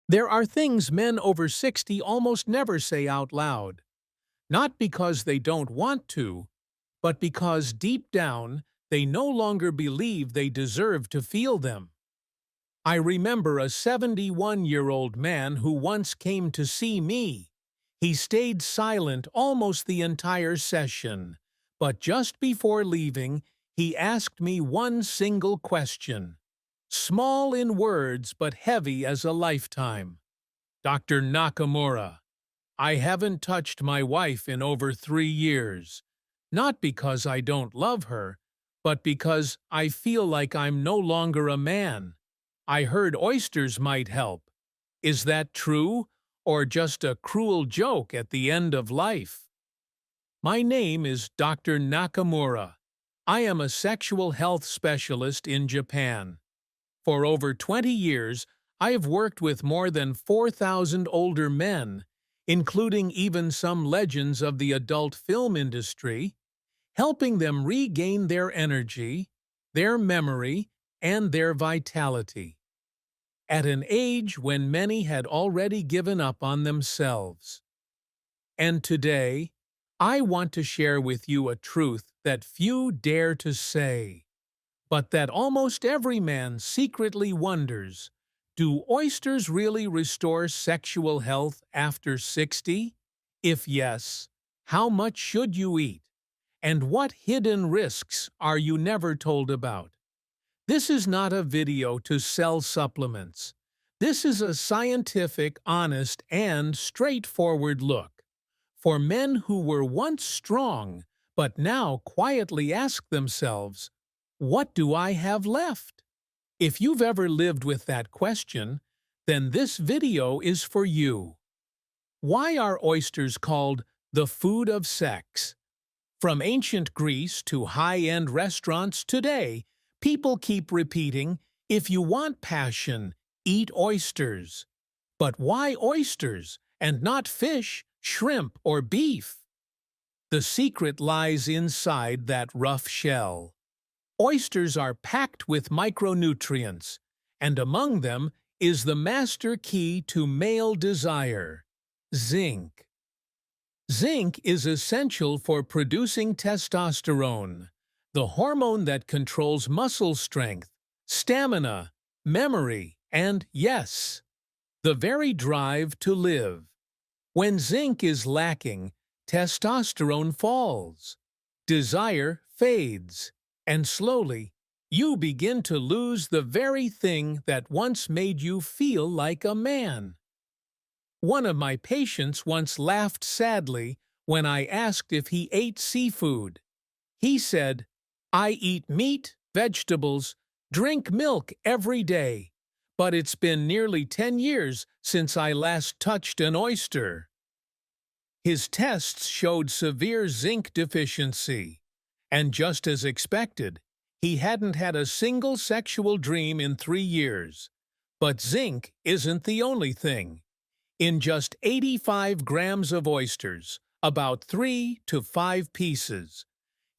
There are things men over 60 almost never say out loud, not because they don't want to, but because deep down they no longer believe they deserve to feel them. I remember a 71-year-old man who once came to see me. He stayed silent almost the entire session, but just before leaving, he asked me one single question, small in words but heavy as a lifetime. Dr. Nakamura, I haven't touched my wife in over 3 years. Not because I don't love her, but because I feel like I'm no longer a man. I heard oysters might help. Is that true, or just a cruel joke at the end of life? My name is Dr. Nakamura. I am a sexual health specialist in Japan. For over 20 years, I have worked with more than 4,000 older men, including even some legends of the adult film industry, helping them regain their energy, their memory, and their vitality, at an age when many had already given up on themselves. And today, I want to share with you a truth that few dare to say, but that almost every man secretly wonders: do oysters really restore sexual health after 60? If yes, how much should you eat? And what hidden risks are you never told about? This is not a video to sell supplements. This is a scientific, honest, and straightforward look for men who were once strong but now quietly ask themselves, what do I have left? If you've ever lived with that question, then this video is for you. Why are oysters called the food of sex? From ancient Greece to high-end restaurants today, people keep repeating, if you want passion, eat oysters. But why oysters, and not fish, shrimp, or beef? The secret lies inside that rough shell. Oysters are packed with micronutrients, and among them is the master key to male desire: zinc. Zinc is essential for producing testosterone, the hormone that controls muscle strength, stamina, memory, and, yes, the very drive to live. When zinc is lacking, testosterone falls, desire fades, and slowly, you begin to lose the very thing that once made you feel like a man. One of my patients once laughed sadly when I asked if he ate seafood. He said, I eat meat, vegetables, drink milk every day, but it's been nearly 10 years since I last touched an oyster. His tests showed severe zinc deficiency, and just as expected, he hadn't had a single sexual dream in 3 years. But zinc isn't the only thing. In just 85 grams of oysters, about 3 to 5 pieces,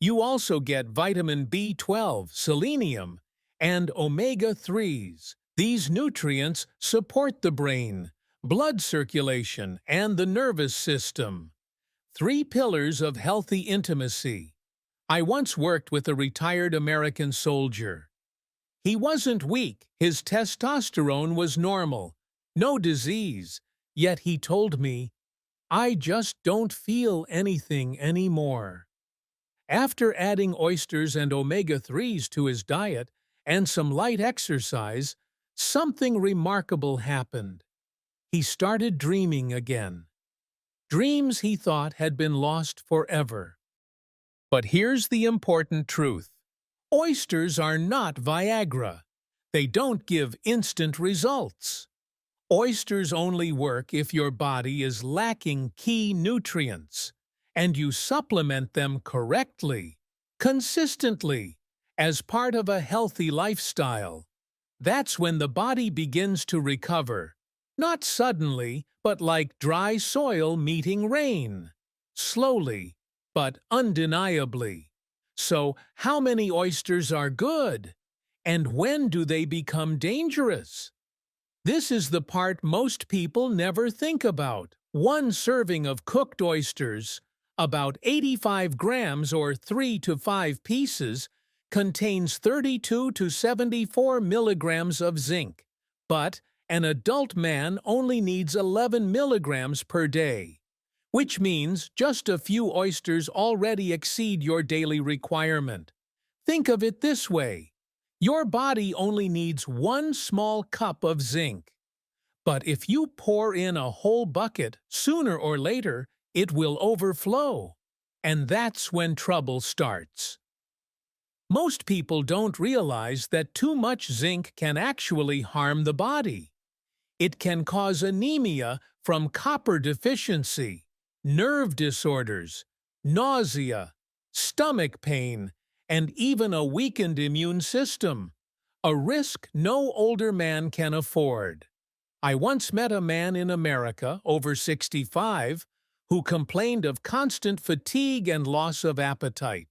you also get vitamin B12, selenium, and omega-3s. These nutrients support the brain, blood circulation, and the nervous system. 3 pillars of healthy intimacy. I once worked with a retired American soldier. He wasn't weak, his testosterone was normal, no disease, yet he told me, I just don't feel anything anymore. After adding oysters and omega-3s to his diet and some light exercise, something remarkable happened. He started dreaming again. Dreams he thought had been lost forever. But here's the important truth. Oysters are not Viagra. They don't give instant results. Oysters only work if your body is lacking key nutrients, and you supplement them correctly, consistently, as part of a healthy lifestyle. That's when the body begins to recover, not suddenly, but like dry soil meeting rain, slowly, but undeniably. So, how many oysters are good? And when do they become dangerous? This is the part most people never think about. One serving of cooked oysters, about 85 grams or 3 to 5 pieces, contains 32 to 74 milligrams of zinc. But an adult man only needs 11 milligrams per day, which means just a few oysters already exceed your daily requirement. Think of it this way. Your body only needs one small cup of zinc. But if you pour in a whole bucket, sooner or later, it will overflow. And that's when trouble starts. Most people don't realize that too much zinc can actually harm the body. It can cause anemia from copper deficiency, nerve disorders, nausea, stomach pain, and even a weakened immune system, a risk no older man can afford. I once met a man in America, over 65, who complained of constant fatigue and loss of appetite.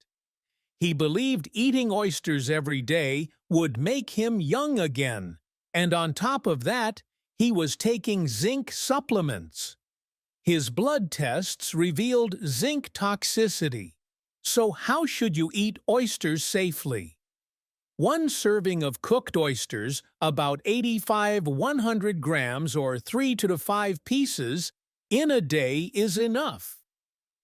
He believed eating oysters every day would make him young again, and on top of that, he was taking zinc supplements. His blood tests revealed zinc toxicity. So how should you eat oysters safely? One serving of cooked oysters, about 85–100 grams or 3 to 5 pieces, in a day is enough.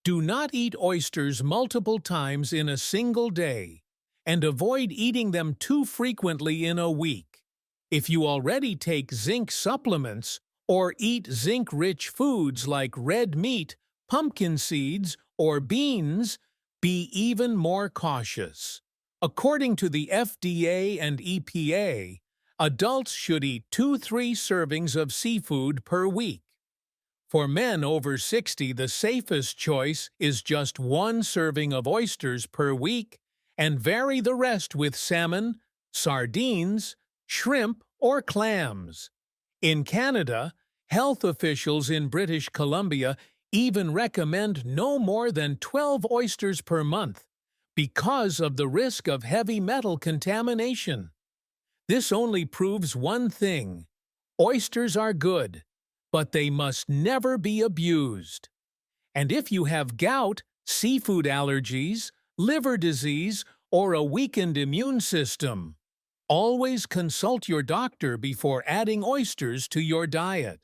Do not eat oysters multiple times in a single day, and avoid eating them too frequently in a week. If you already take zinc supplements or eat zinc-rich foods like red meat, pumpkin seeds, or beans, be even more cautious. According to the FDA and EPA, adults should eat 2–3 servings of seafood per week. For men over 60, the safest choice is just one serving of oysters per week, and vary the rest with salmon, sardines, shrimp, or clams. In Canada, health officials in British Columbia even recommend no more than 12 oysters per month because of the risk of heavy metal contamination. This only proves one thing: oysters are good, but they must never be abused. And if you have gout, seafood allergies, liver disease, or a weakened immune system, always consult your doctor before adding oysters to your diet.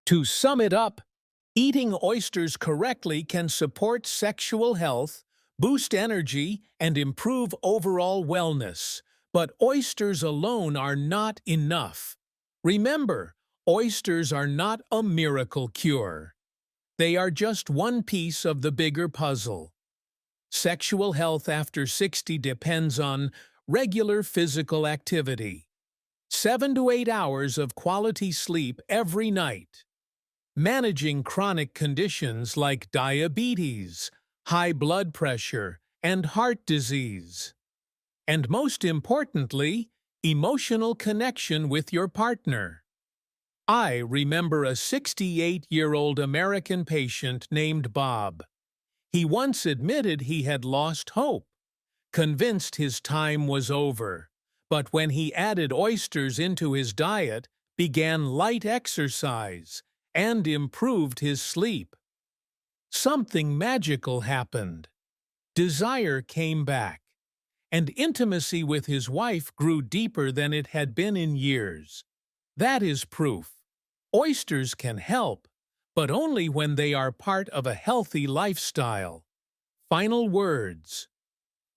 To sum it up, eating oysters correctly can support sexual health, boost energy, and improve overall wellness. But oysters alone are not enough. Remember, oysters are not a miracle cure. They are just one piece of the bigger puzzle. Sexual health after 60 depends on regular physical activity, 7 to 8 hours of quality sleep every night, managing chronic conditions like diabetes, high blood pressure, and heart disease, and most importantly, emotional connection with your partner. I remember a 68-year-old American patient named Bob. He once admitted he had lost hope, convinced his time was over, but when he added oysters into his diet, began light exercise, and improved his sleep, something magical happened. Desire came back, and intimacy with his wife grew deeper than it had been in years. That is proof. Oysters can help, but only when they are part of a healthy lifestyle. Final words.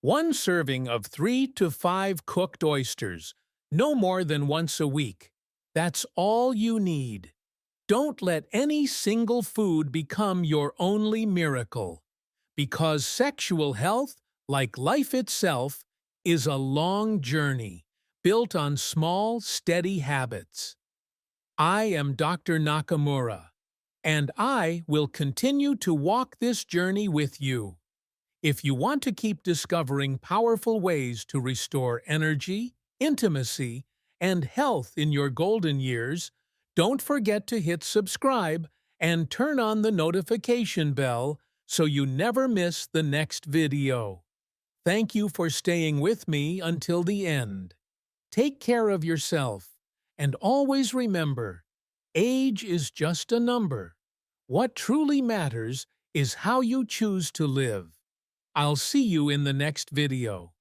One serving of 3 to 5 cooked oysters, no more than once a week. That's all you need. Don't let any single food become your only miracle, because sexual health, like life itself, is a long journey built on small, steady habits. I am Dr. Nakamura, and I will continue to walk this journey with you. If you want to keep discovering powerful ways to restore energy, intimacy, and health in your golden years, don't forget to hit subscribe and turn on the notification bell so you never miss the next video. Thank you for staying with me until the end. Take care of yourself And always remember, age is just a number. What truly matters is how you choose to live. I'll see you in the next video.